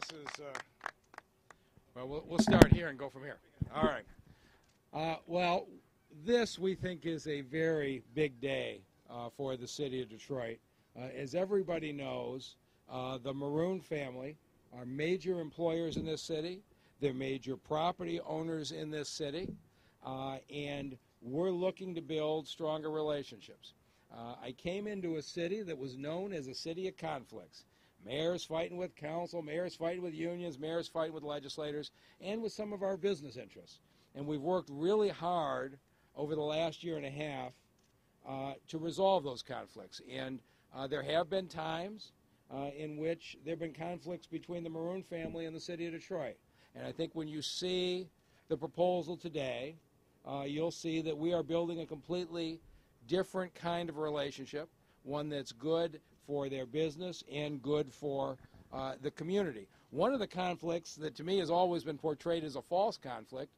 this is, well, we'll start here and go from here. All right. Well, this we think is a very big day for the city of Detroit. As everybody knows, the Malone family are major employers in this city. They're major property owners in this city, and we're looking to build stronger relationships. I came into a city that was known as a city of conflicts. Mayors fighting with council, mayors fighting with unions, mayors fighting with legislators, and with some of our business interests. And we've worked really hard over the last year and a half to resolve those conflicts. And there have been times in which there have been conflicts between the Malone family and the city of Detroit. And I think when you see the proposal today, you'll see that we are building a completely different kind of relationship, one that's good for their business and good for the community. One of the conflicts that to me has always been portrayed as a false conflict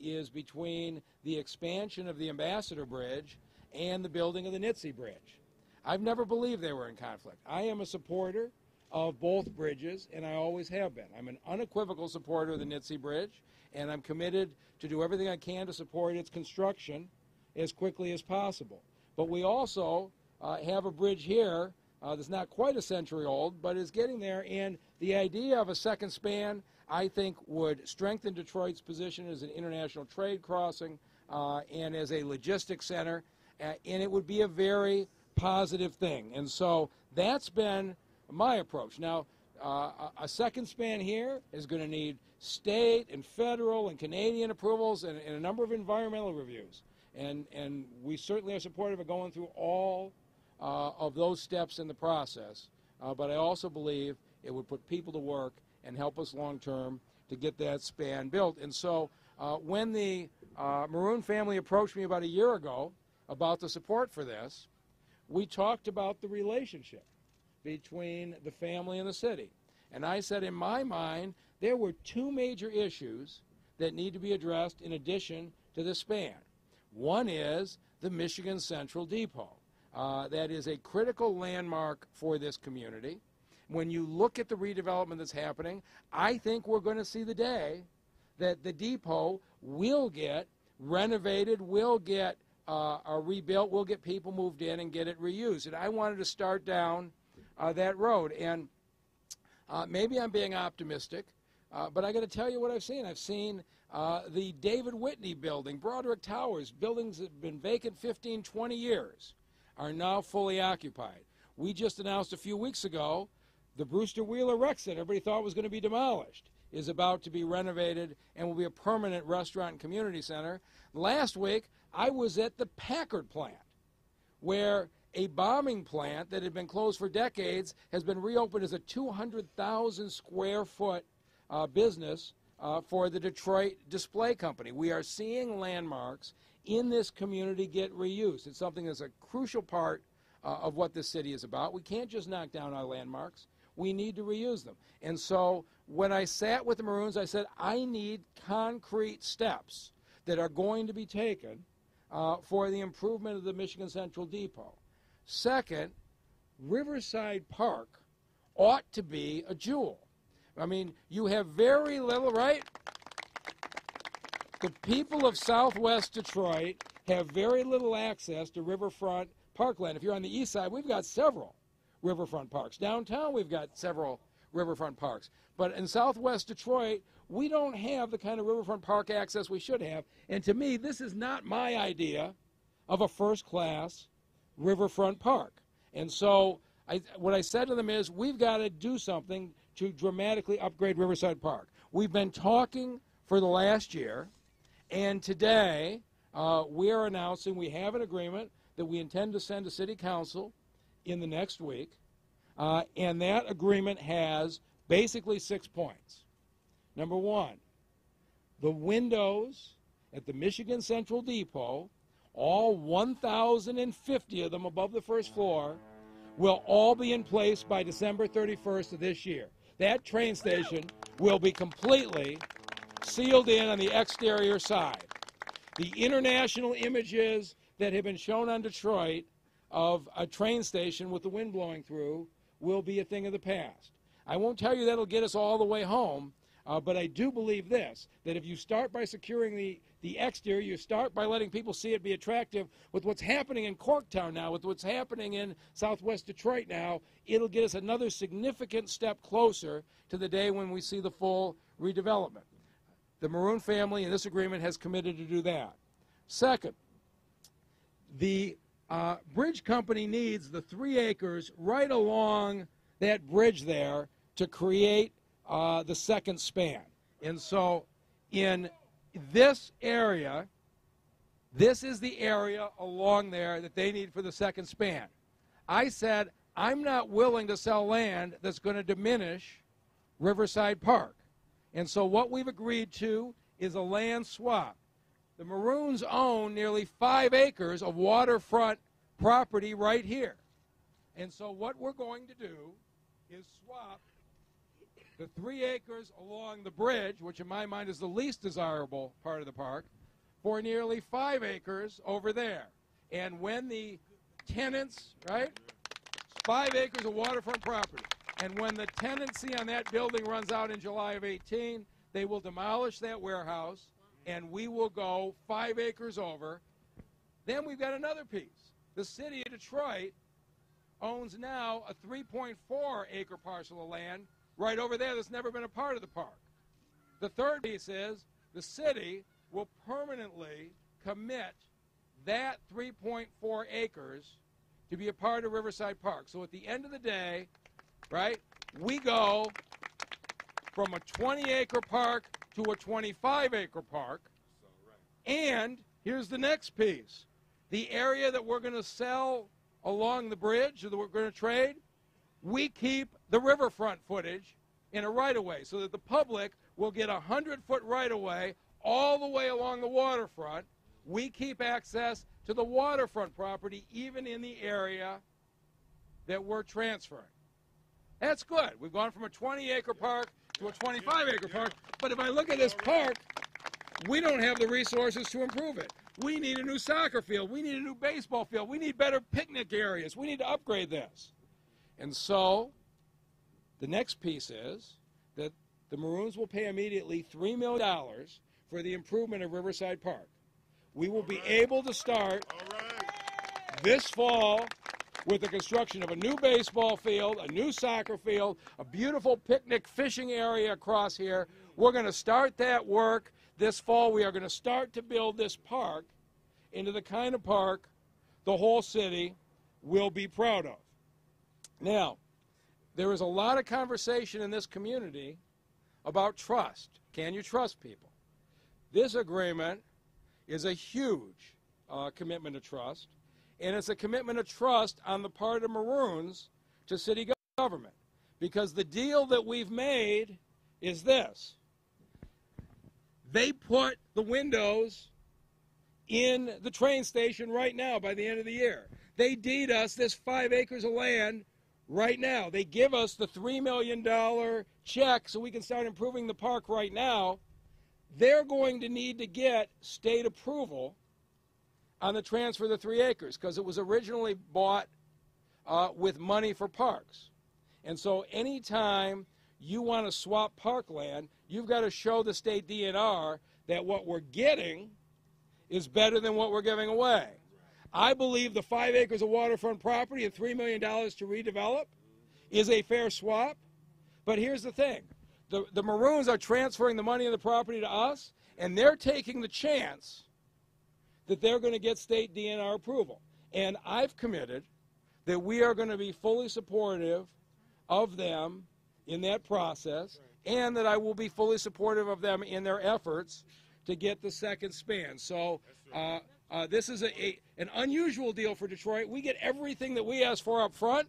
is between the expansion of the Ambassador Bridge and the building of the Nitsy Bridge. I've never believed they were in conflict. I am a supporter of both bridges, and I always have been. I'm an unequivocal supporter of the Nitsy Bridge, and I'm committed to do everything I can to support its construction as quickly as possible. But we also have a bridge here that's not quite a century old, but is getting there, and the idea of a second span, I think, would strengthen Detroit's position as an international trade crossing and as a logistics center, and it would be a very positive thing. And so that's been my approach. Now, a second span here is going to need state and federal and Canadian approvals and a number of environmental reviews. And we certainly are supportive of going through all of those steps in the process. But I also believe it would put people to work and help us long term to get that span built. And so when the Malone family approached me about a year ago about the support for this, we talked about the relationship between the family and the city. And I said, in my mind, there were two major issues that need to be addressed in addition to the span. One is the Michigan Central Depot. That is a critical landmark for this community. When you look at the redevelopment that's happening, I think we're going to see the day that the depot will get renovated, will get rebuilt, will get people moved in and get it reused. And I wanted to start down that road. And maybe I'm being optimistic, but I got to tell you what I've seen. I've seen the David Whitney building, Broderick Towers, buildings that have been vacant 15, 20 years, are now fully occupied. We just announced a few weeks ago the Brewster Wheeler Rec Center, everybody thought was going to be demolished, is about to be renovated and will be a permanent restaurant and community center. Last week, I was at the Packard plant, where a bombing plant that had been closed for decades has been reopened as a 200,000 square foot business for the Detroit Display Company. We are seeing landmarks in this community get reused. It's something that's a crucial part of what this city is about. We can't just knock down our landmarks. We need to reuse them. And so when I sat with the Maroons, I said, I need concrete steps that are going to be taken for the improvement of the Michigan Central Depot. Second, Riverside Park ought to be a jewel. I mean, you have very little, right? The people of Southwest Detroit have very little access to riverfront parkland. If you're on the east side, we've got several riverfront parks. Downtown, we've got several riverfront parks. But in Southwest Detroit, we don't have the kind of riverfront park access we should have. And to me, this is not my idea of a first-class riverfront park. And so what I said to them is, we've got to do something to dramatically upgrade Riverside Park. We've been talking for the last year, and today we are announcing we have an agreement that we intend to send to City Council in the next week, and that agreement has basically 6 points. Number one, the windows at the Michigan Central Depot, all 1,050 of them above the first floor, will all be in place by December 31st of this year. That train station will be completely sealed in on the exterior side. The international images that have been shown on Detroit of a train station with the wind blowing through will be a thing of the past. I won't tell you that'll get us all the way home, but I do believe this, that if you start by securing the exterior, you start by letting people see it be attractive with what's happening in Corktown now, with what's happening in Southwest Detroit now, it'll get us another significant step closer to the day when we see the full redevelopment. The Malone family in this agreement has committed to do that. Second, the bridge company needs the 3 acres right along that bridge there to create the second span. And so in this area, this is the area along there that they need for the second span. I said, I'm not willing to sell land that's going to diminish Riverside Park. And so what we've agreed to is a land swap. The Malones own nearly 5 acres of waterfront property right here. And so what we're going to do is swap the 3 acres along the bridge, which in my mind is the least desirable part of the park, for nearly 5 acres over there. And when the tenants, right, 5 acres of waterfront property, and when the tenancy on that building runs out in July of 18, they will demolish that warehouse, and we will go 5 acres over. Then we've got another piece. The city of Detroit owns now a 3.4 acre parcel of land right over there that's never been a part of the park. The third piece is the city will permanently commit that 3.4 acres to be a part of Riverside Park. So at the end of the day, right, we go from a 20-acre park to a 25-acre park. And here's the next piece. The area that we're going to sell along the bridge, or that we're going to trade, we keep the riverfront footage in a right-of-way so that the public will get a 100-foot right-of-way all the way along the waterfront. We keep access to the waterfront property even in the area that we're transferring. That's good. We've gone from a 20-acre park to a 25-acre park, but if I look at this park, we don't have the resources to improve it. We need a new soccer field. We need a new baseball field. We need better picnic areas. We need to upgrade this. And so the next piece is that the Malones will pay immediately $3 million for the improvement of Riverside Park. We will be able to start this fall with the construction of a new baseball field, a new soccer field, a beautiful picnic fishing area across here. We're going to start that work this fall. We are going to start to build this park into the kind of park the whole city will be proud of. Now, there is a lot of conversation in this community about trust. Can you trust people? This agreement is a huge commitment to trust, and it's a commitment of trust on the part of Malones to city government, because the deal that we've made is this. They put the windows in the train station right now by the end of the year. They deed us this 5 acres of land right now. They give us the $3 million check so we can start improving the park right now. They're going to need to get state approval on the transfer of the 3 acres because it was originally bought with money for parks. And so anytime you want to swap parkland, you've got to show the state DNR that what we're getting is better than what we're giving away. I believe the 5 acres of waterfront property and $3 million to redevelop is a fair swap. But here's the thing. The Malones are transferring the money and the property to us, and they're taking the chance that they're going to get state DNR approval. And I've committed that we are going to be fully supportive of them in that process, and that I will be fully supportive of them in their efforts to get the second span. So this is an unusual deal for Detroit. We get everything that we ask for up front,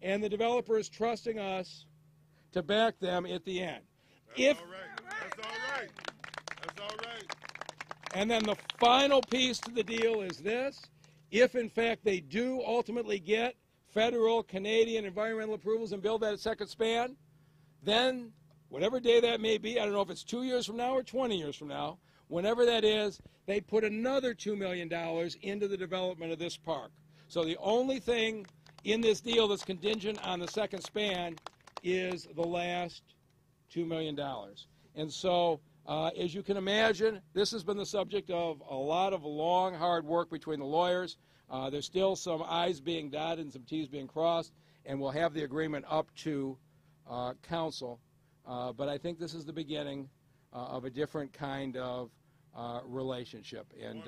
and the developer is trusting us to back them at the end. That's all right. That's all right. And then the final piece to the deal is this. If, in fact, they do ultimately get federal, Canadian environmental approvals and build that second span, then whatever day that may be, I don't know if it's 2 years from now or 20 years from now, whenever that is, they put another $2 million into the development of this park. So the only thing in this deal that's contingent on the second span is the last $2 million. And so, as you can imagine, this has been the subject of a lot of long, hard work between the lawyers. There's still some I's being dotted and some T's being crossed, and we'll have the agreement up to council. But I think this is the beginning of a different kind of relationship. And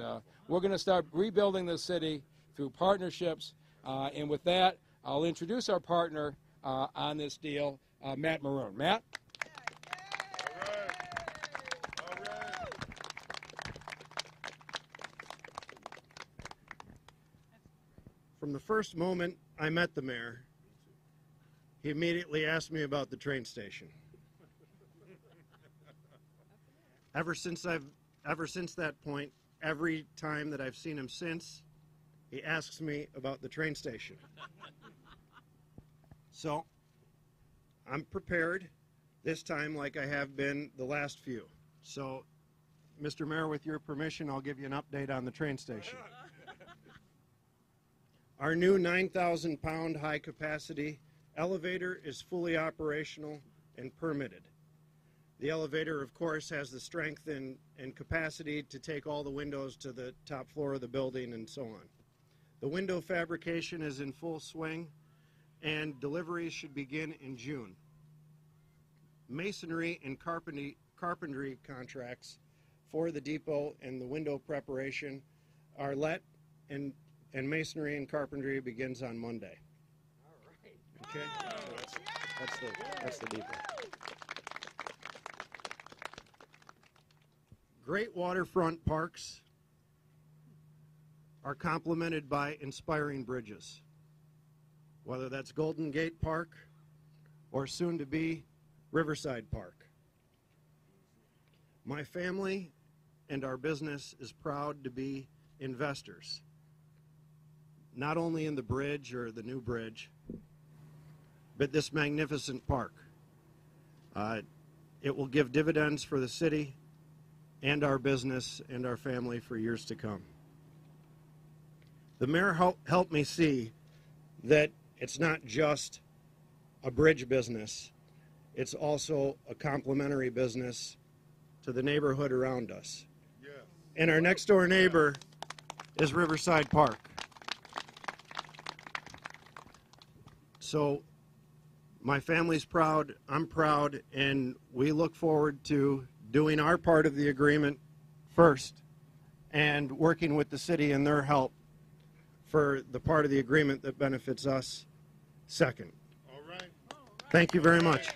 we're going to start rebuilding the city through partnerships. And with that, I'll introduce our partner on this deal, Matt Malone. Matt? From the first moment I met the mayor, he immediately asked me about the train station. Ever since that point, every time that I've seen him since, he asks me about the train station. So, I'm prepared this time like I have been the last few. So, Mr. Mayor, with your permission, I'll give you an update on the train station. Our new 9,000-pound high-capacity elevator is fully operational and permitted. The elevator, of course, has the strength and capacity to take all the windows to the top floor of the building and so on. The window fabrication is in full swing, and deliveries should begin in June. Masonry and carpentry contracts for the depot and the window preparation are let, and masonry and carpentry begins on Monday. All right. Okay, so that's the depot. Great waterfront parks are complemented by inspiring bridges, whether that's Golden Gate Park or soon to be Riverside Park. My family and our business is proud to be investors, not only in the bridge or the new bridge, but this magnificent park. It will give dividends for the city and our business and our family for years to come. The mayor helped me see that it's not just a bridge business, it's also a complementary business to the neighborhood around us. Yeah. And our next door neighbor is Riverside Park. So my family's proud, I'm proud, and we look forward to doing our part of the agreement first and working with the city and their help for the part of the agreement that benefits us second. All right. Thank you very much.